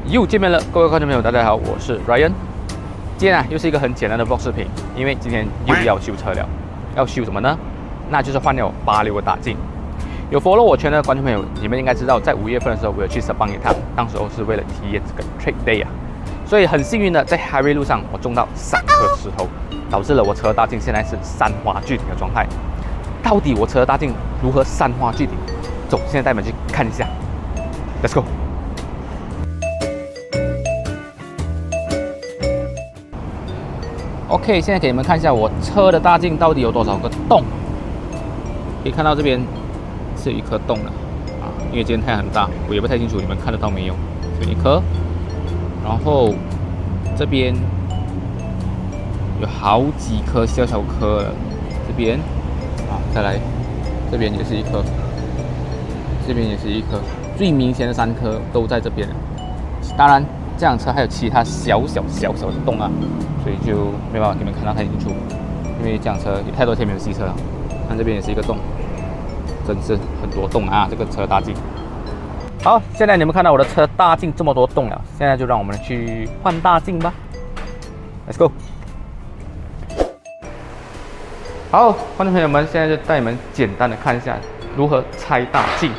又见面了，各位观众朋友，大家好，我是 Ryan。今天又是一个很简单的 vlog 视频，因为今天又要修车了。要修什么呢？那就是换了86的大镜。有 follow 我圈的观众朋友，你们应该知道，在5月份的时候，我有去Sepang一趟，当时候是为了体验这个 Track Day 啊。所以很幸运的，在 Highway 路上我中到3颗石头，导致了我车的大镜现在是3花聚顶的状态。到底我车的大镜如何3花聚顶？走，现在带你们去看一下。Let's go。OK， 现在给你们看一下我车的大镜到底有多少个洞。可以看到这边是有一颗洞了啊，因为今天太阳很大，我也不太清楚你们看得到没有，有一颗。然后这边有好几颗小小颗了，这边啊，再来这边也是一颗，这边也是一颗，最明显的3颗都在这边。当然，这辆车还有其他小小的洞啊，所以就没办法给你们看到太清楚，因为这辆车有太多天没有洗车了。看这边也是一个洞，真是很多洞啊！这个车大镜。好，现在你们看到我的车大镜这么多洞了，现在就让我们去换大镜吧。Let's go。好，观众朋友们，现在就带你们简单的看一下如何拆大镜。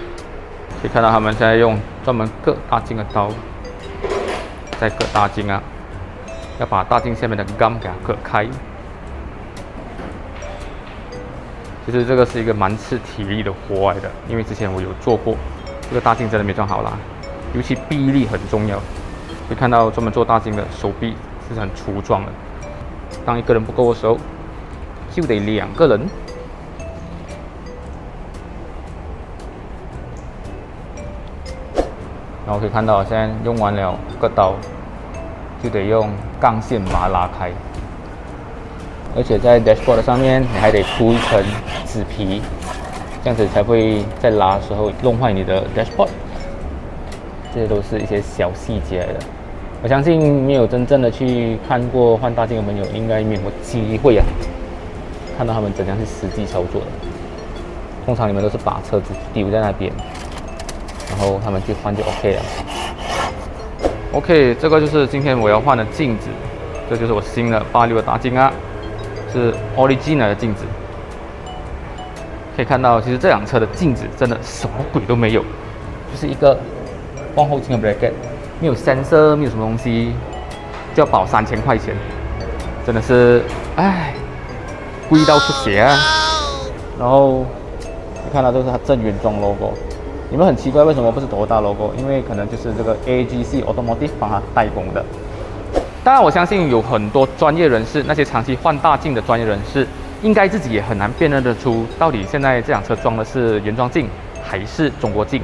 可以看到他们现在用专门割大镜的刀，在割大镜啊，要把大镜下面的 gum 给它割开。其实这个是一个蛮吃体力的活来的，因为之前我有做过，这个大镜真的没装好啦，尤其臂力很重要。可以看到专门做大镜的手臂是很粗壮的，当一个人不够的时候，就得2个人。然后可以看到，现在用完了割刀，就得用钢线把它拉开。而且在 dashboard 上面，你还得铺一层纸皮，这样子才不会在拉的时候弄坏你的 dashboard。这些都是一些小细节来的。我相信没有真正的去看过换大镜的朋友，应该没有机会啊，看到他们怎样去实际操作的。通常你们都是把车子丢在那边，然后他们去换就 OK 了。OK， 这个就是今天我要换的镜子，这就是我新的86的大镜啊。是 Original 的镜子，可以看到，其实这辆车的镜子真的什么鬼都没有，就是一个往后倾的 bracket， 没有 sensor， 没有什么东西，就要保3000块钱，真的是，唉，贵到出血啊！然后你看到这是它正原装 logo， 你们很奇怪为什么不是Toyota logo？ 因为可能就是这个 AGC Automotive 帮它代工的。当然，我相信有很多专业人士，那些长期换大镜的专业人士，应该自己也很难辨认得出，到底现在这辆车装的是原装镜还是中国镜。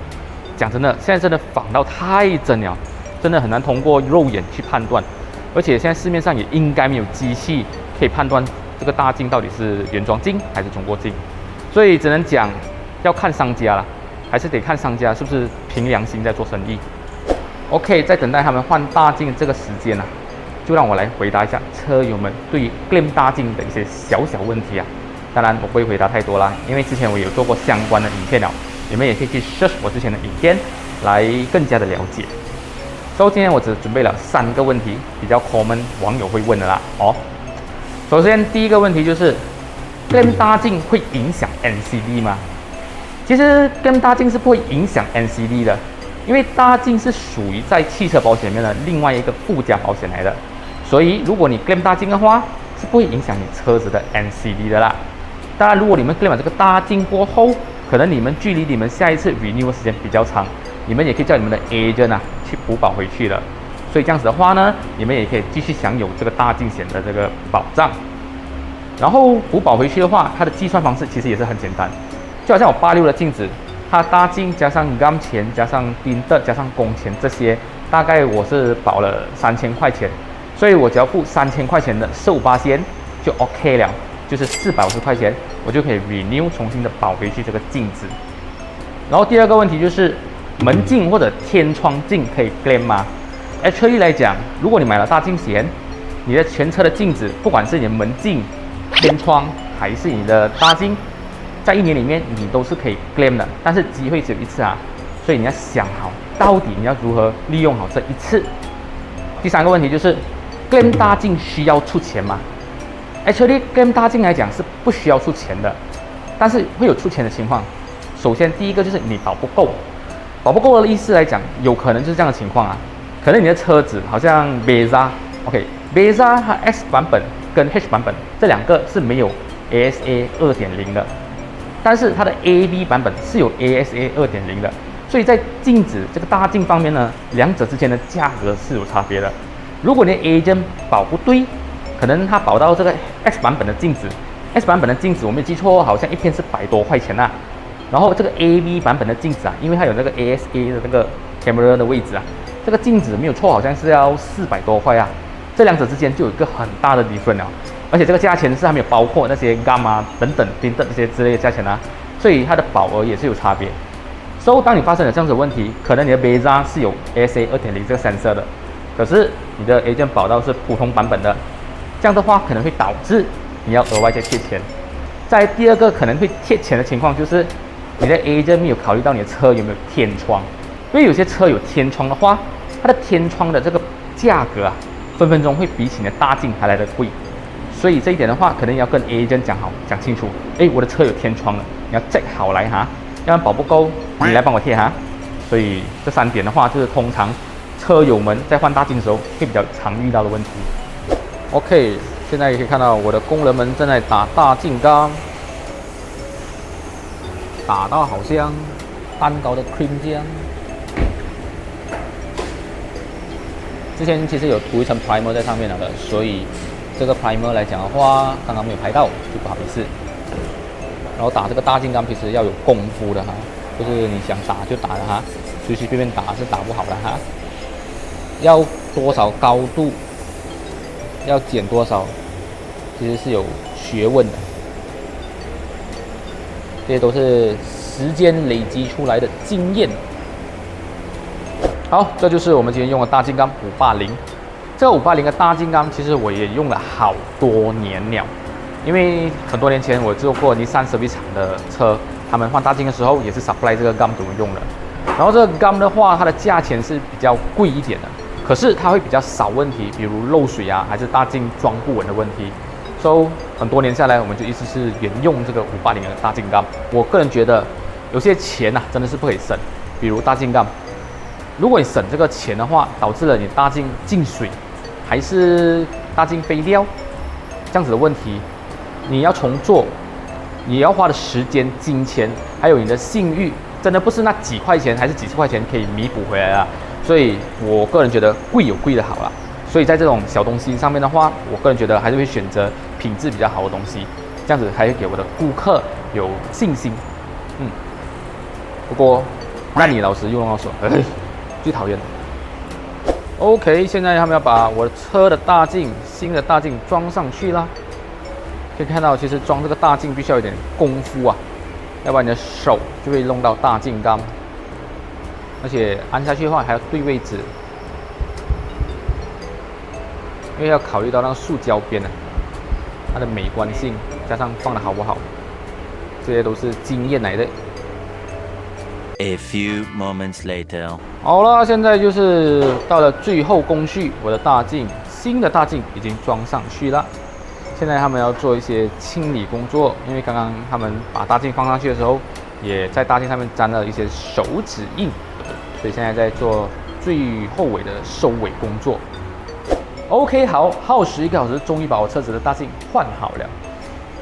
讲真的，现在真的仿到太真了，真的很难通过肉眼去判断。而且现在市面上也应该没有机器可以判断这个大镜到底是原装镜还是中国镜，所以只能讲要看商家了，还是得看商家是不是凭良心在做生意。OK， 在等待他们换大镜这个时间啊，就让我来回答一下车友们对于 claim 大镜的一些小问题啊。当然我不会回答太多啦，因为之前我有做过相关的影片了，你们也可以去 search 我之前的影片来更加的了解。所以今天我只准备了3个问题，比较 common 网友会问的啦。首先第一个问题就是 claim 大镜会影响 NCD 吗？其实 claim 大镜是不会影响 NCD 的。因为大镜是属于在汽车保险里面的另外一个附加保险来的，所以如果你 claim 大镜的话，是不会影响你车子的 NCD 的啦。当然，如果你们 claim 了这个大镜过后，可能你们距离你们下一次 renew 的时间比较长，你们也可以叫你们的 agent 啊去补保回去了。所以这样子的话呢，你们也可以继续享有这个大镜险的这个保障。然后补保回去的话，它的计算方式其实也是很简单，就好像我86的镜子。它大镜加上 gum 钱加上钉的加上工钱这些，大概我是保了3000块钱，所以我只要付3000块钱的15%就 OK 了，就是450块钱，我就可以 renew 重新的保回去这个镜子。然后第二个问题就是门镜或者天窗镜可以 claim 吗？ Actually 来讲，如果你买了大镜险，你的全车的镜子，不管是你的门镜、天窗还是你的大镜，在1年里面你都是可以 claim 的，但是机会只有1次啊，所以你要想好到底你要如何利用好这一次？第三个问题就是 ，claim 大镜需要出钱吗？Actually claim 大镜来讲是不需要出钱的，但是会有出钱的情况。首先第一个就是你保不够，保不够的意思来讲，有可能就是这样的情况啊。可能你的车子好像 Beza，OK，Beza 它 S 版本跟 H 版本这两个是没有 ASA 2.0的，但是它的 AV 版本是有 ASA 2.0的，所以在镜子这个大镜方面呢，两者之间的价格是有差别的。如果你的 agent 保不对，可能他保到这个 X 版本的镜子 ，X 版本的镜子我没有记错，好像一片是100多块钱啊。然后这个 AV 版本的镜子啊，因为它有那个 ASA 的那个 camera 的位置啊，这个镜子没有错，好像是要400多块啊。这两者之间就有一个很大的 difference 啊，而且这个价钱是还没有包括那些 gum 啊等等等等这些之类的价钱啊，所以它的保额也是有差别。所以当你发生了这样子的问题，可能你的 Beza 是有 ASA 2.0这个 sensor 的，可是你的 agent 保到是普通版本的，这样的话可能会导致你要额外再贴钱。在第二个可能会贴钱的情况就是，你的 agent 没有考虑到你的车有没有天窗，因为有些车有天窗的话，它的天窗的这个价格啊，分分钟会比起你的大镜还来得贵。所以这一点的话，可能要跟 agent 讲好，讲清楚。我的车有天窗了，你要 check 好来哈，要不然保不够，你来帮我贴哈。所以这3点的话，就是通常车友们在换大镜的时候会比较常遇到的问题。OK， 现在也可以看到我的工人们正在打大镜缸，打到好像蛋糕的 cream 酱。之前其实有涂一层 primer 在上面了的，所以这个 primer 来讲的话，刚刚没有拍到就不好意思。然后打这个大镜缸其实要有功夫的哈，不是你想打就打的哈，随随便便打是打不好的哈。要多少高度，要剪多少，其实是有学问的。这些都是时间累积出来的经验。好，这就是我们今天用的大镜缸580。这个580的大镜缸，其实我也用了好多年了。因为很多年前我做过Nissan service厂的车，他们换大镜的时候也是 supply 这个 gum 给我们用的。然后这个 gum 的话，它的价钱是比较贵一点的，可是它会比较少问题，比如漏水啊，还是大镜装不稳的问题。So 很多年下来，我们就一直是沿用这个580的大镜 gum。我个人觉得有些钱真的是不可以省，比如大镜 gum。如果你省这个钱的话，导致了你大镜进水，还是大镜飞掉，这样子的问题，你要重做，你要花的时间、金钱，还有你的信誉，真的不是那几块钱还是几十块钱可以弥补回来啊。所以我个人觉得贵有贵的好啦。所以在这种小东西上面的话，我个人觉得还是会选择品质比较好的东西，这样子还会给我的顾客有信心。不过那你老实用到手，最讨厌的。OK， 现在他们要把我的车的大镜，新的大镜装上去啦。可以看到，其实装这个大镜必须要有点功夫啊，要不然你的手就会弄到大镜缸，而且安下去的话还要对位置，因为要考虑到那个塑胶边它的美观性，加上放的好不好，这些都是经验来的。A few moments later， 好了，现在就是到了最后工序，我的大镜，新的大镜已经装上去了。现在他们要做一些清理工作，因为刚刚他们把大镜放上去的时候，也在大镜上面沾了一些手指印，所以现在在做最后尾的收尾工作。OK， 好，耗时1个小时，终于把我车子的大镜换好了。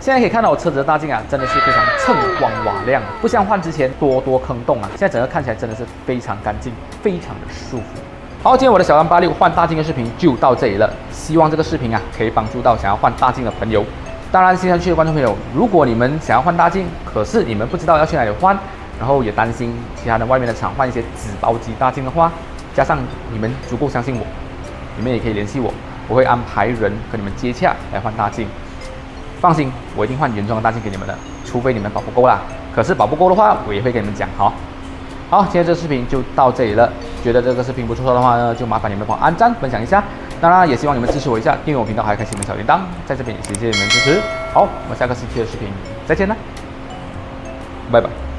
现在可以看到我车子的大镜真的是非常锃光瓦亮，不像换之前多坑洞现在整个看起来真的是非常干净，非常的舒服。好，今天我的小蓝86换大镜的视频就到这里了，希望这个视频可以帮助到想要换大镜的朋友。当然，新山区的观众朋友，如果你们想要换大镜，可是你们不知道要去哪里换，然后也担心其他的外面的厂换一些纸包机大镜的话，加上你们足够相信我，你们也可以联系我，我会安排人跟你们接洽来换大镜。放心，我一定换原装的大镜给你们的，除非你们保不够啦。可是保不够的话，我也会跟你们讲。好，今天这个视频就到这里了。觉得这个视频不错的话呢，就麻烦你们帮我按赞、分享一下。当然，也希望你们支持我一下，订阅我频道，还有开启你们小铃铛。在这边也谢谢你们支持。好，我们下个星期的视频再见啦，拜拜。